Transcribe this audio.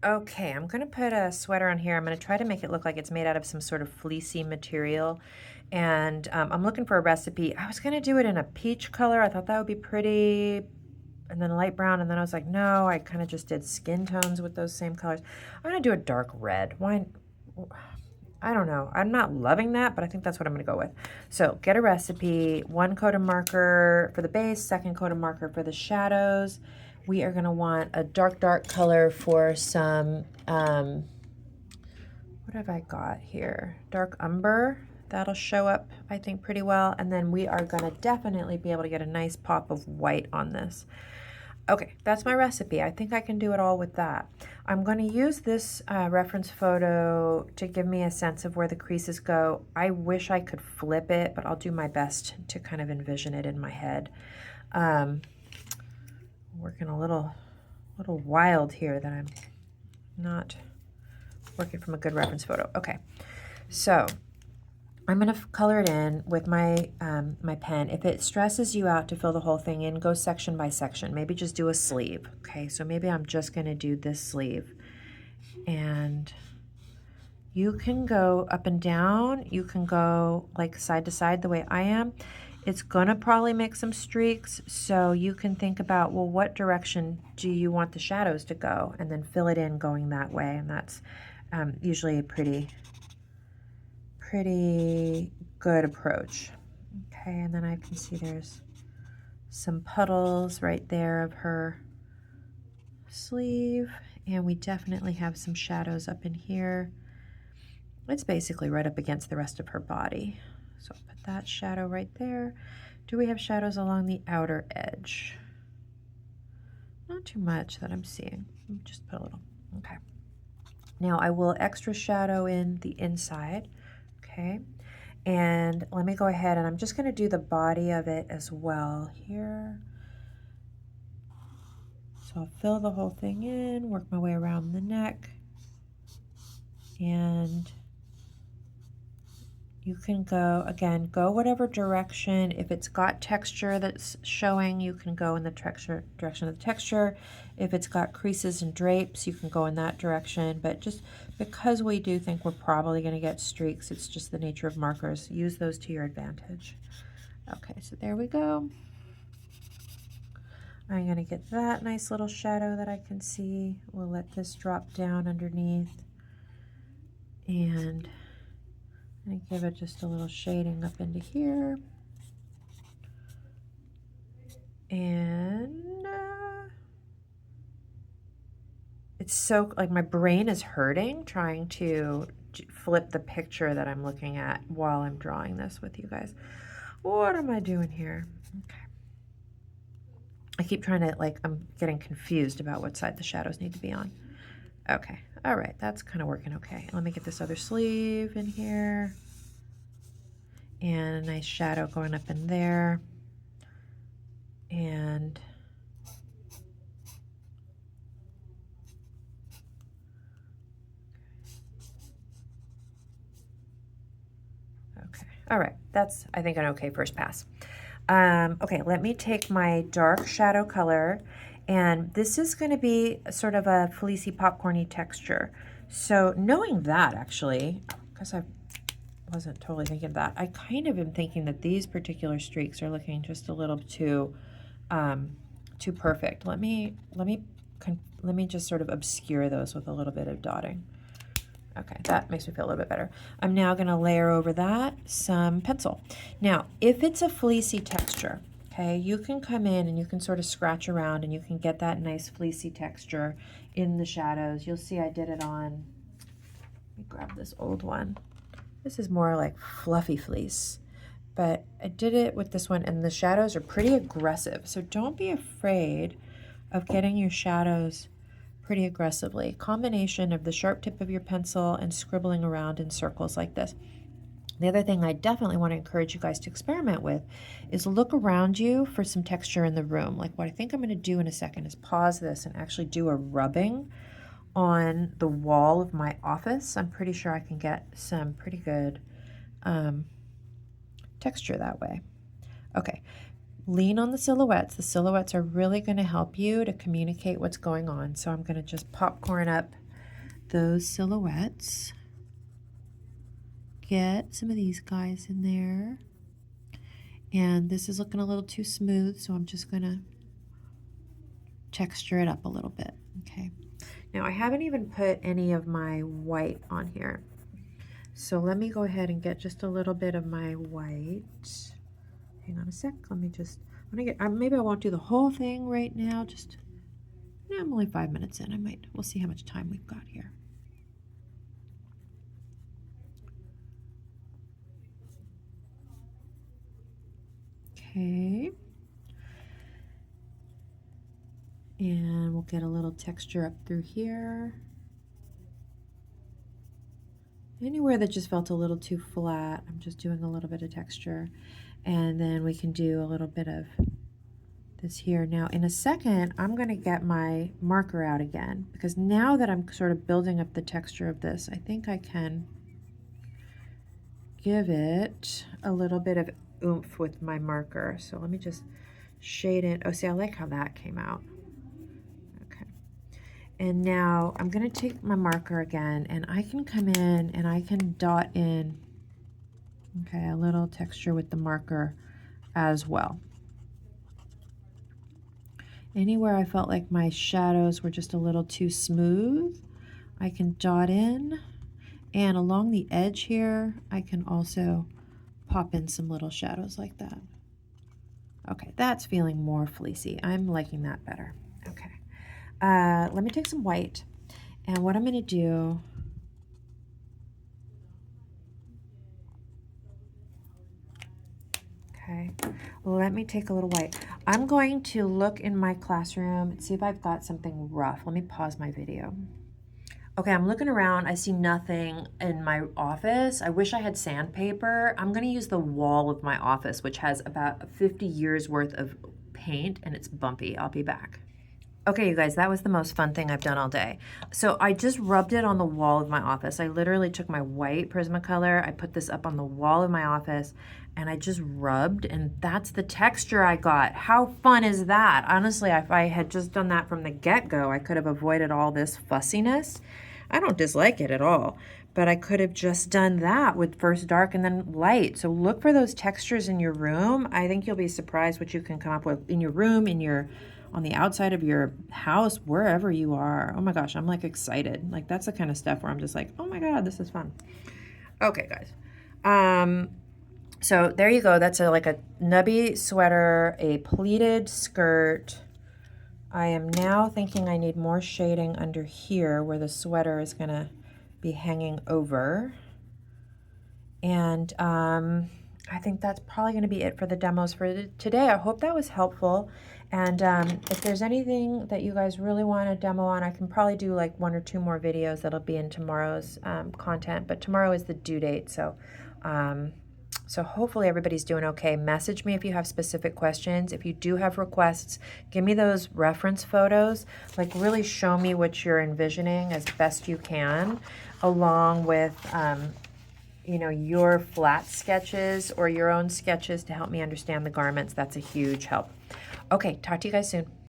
Okay, I'm going to put a sweater on here. I'm going to try to make it look like it's made out of some sort of fleecy material. And I'm looking for a recipe. I was going to do it in a peach color. I thought that would be pretty. And then light brown. And then I was like, no, I kind of just did skin tones with those same colors. I'm going to do a dark red. Why? I don't know. I'm not loving that, but I think that's what I'm going to go with. So get a recipe, 1 coat of marker for the base, 2nd coat of marker for the shadows. We are going to want a dark, dark color for some, what have I got here? Dark umber. That'll show up, I think, pretty well. And then we are going to definitely be able to get a nice pop of white on this. Okay, that's my recipe. I think I can do it all with that. I'm going to use this reference photo to give me a sense of where the creases go. I wish I could flip it, but I'll do my best to kind of envision it in my head. Working a little wild here that I'm not working from a good reference photo. Okay, so I'm going to color it in with my my pen. If it stresses you out to fill the whole thing in, go section by section. Maybe just do a sleeve. Okay, so maybe I'm just going to do this sleeve. And you can go up and down. You can go like side to side the way I am. It's going to probably make some streaks, so you can think about, well, what direction do you want the shadows to go? And then fill it in going that way. And that's usually a pretty good approach. Okay, and then I can see there's some puddles right there of her sleeve, and we definitely have some shadows up in here. It's basically right up against the rest of her body. So I'll put that shadow right there. Do we have shadows along the outer edge? Not too much that I'm seeing. Just put a little. Okay. Now I will extra shadow in the inside. Okay. And let me go ahead and I'm just going to do the body of it as well here. So I'll fill the whole thing in, work my way around the neck, and you can go, again, go whatever direction. If it's got texture that's showing, you can go in the direction of the texture. If it's got creases and drapes, you can go in that direction. But just because we do think we're probably going to get streaks, it's just the nature of markers. Use those to your advantage. Okay, so there we go. I'm going to get that nice little shadow that I can see. We'll let this drop down underneath. And I give it just a little shading up into here. And it's so, like, my brain is hurting trying to flip the picture that I'm looking at while I'm drawing this with you guys. What am I doing here? Okay. I keep trying to, like, I'm getting confused about what side the shadows need to be on. Okay, all right, that's kind of working okay. Let me get this other sleeve in here. And a nice shadow going up in there. And okay, all right, that's, I think, an okay first pass. Okay, let me take my dark shadow color, and this is going to be sort of a fleecy popcorny texture. So knowing that, actually, because I wasn't totally thinking of that, I kind of am thinking that these particular streaks are looking just a little too perfect. Let me just sort of obscure those with a little bit of dotting. Okay, that makes me feel a little bit better. I'm now going to layer over that some pencil. Now, if it's a fleecy texture, okay, you can come in and you can sort of scratch around and you can get that nice fleecy texture in the shadows. You'll see I did it on, let me grab this old one. This is more like fluffy fleece, but I did it with this one, and the shadows are pretty aggressive. So don't be afraid of getting your shadows pretty aggressively. Combination of the sharp tip of your pencil and scribbling around in circles like this. The other thing I definitely want to encourage you guys to experiment with is look around you for some texture in the room. Like what I think I'm going to do in a second is pause this and actually do a rubbing on the wall of my office. I'm pretty sure I can get some pretty good texture that way. Okay. Lean on the silhouettes. The silhouettes are really going to help you to communicate what's going on. So I'm going to just popcorn up those silhouettes. Get some of these guys in there. And this is looking a little too smooth, so I'm just gonna texture it up a little bit, okay? Now I haven't even put any of my white on here. So let me go ahead and get just a little bit of my white. Hang on a sec, let me just, maybe I won't do the whole thing right now, just, no, I'm only 5 minutes in, we'll see how much time we've got here. Okay. And we'll get a little texture up through here. Anywhere that just felt a little too flat, I'm just doing a little bit of texture. And then we can do a little bit of this here. Now, in a second, I'm going to get my marker out again, because now that I'm sort of building up the texture of this, I think I can give it a little bit of oomph with my marker. So let me just shade it. Oh, see, I like how that came out. Okay. And now I'm going to take my marker again, and I can come in and I can dot in, okay, a little texture with the marker as well. Anywhere I felt like my shadows were just a little too smooth, I can dot in. And along the edge here, I can also pop in some little shadows like that. Okay, that's feeling more fleecy. I'm liking that better. Okay, let me take some white. And what I'm gonna do, okay, let me take a little white. I'm going to look in my classroom and see if I've got something rough. Let me pause my video. Okay, I'm looking around. I see nothing in my office. I wish I had sandpaper. I'm gonna use the wall of my office, which has about 50 years worth of paint, and it's bumpy. I'll be back. Okay, you guys, that was the most fun thing I've done all day. So I just rubbed it on the wall of my office. I literally took my white Prismacolor, I put this up on the wall of my office, and I just rubbed, and that's the texture I got. How fun is that? Honestly, if I had just done that from the get-go, I could have avoided all this fussiness. I don't dislike it at all, but I could have just done that with first dark and then light. So look for those textures in your room. I think you'll be surprised what you can come up with in your room, on the outside of your house, wherever you are. Oh my gosh, I'm like excited. Like that's the kind of stuff where I'm just like, oh my God, this is fun. Okay, guys. So there you go. That's like a nubby sweater, a pleated skirt. I am now thinking I need more shading under here where the sweater is gonna be hanging over. And I think that's probably gonna be it for the demos for today. I hope that was helpful. And if there's anything that you guys really want a demo on, I can probably do like 1 or 2 more videos that'll be in tomorrow's content, but tomorrow is the due date. So hopefully everybody's doing okay. Message me if you have specific questions. If you do have requests, give me those reference photos. Like really show me what you're envisioning as best you can, along with you know, your flat sketches or your own sketches to help me understand the garments. That's a huge help. Okay, talk to you guys soon.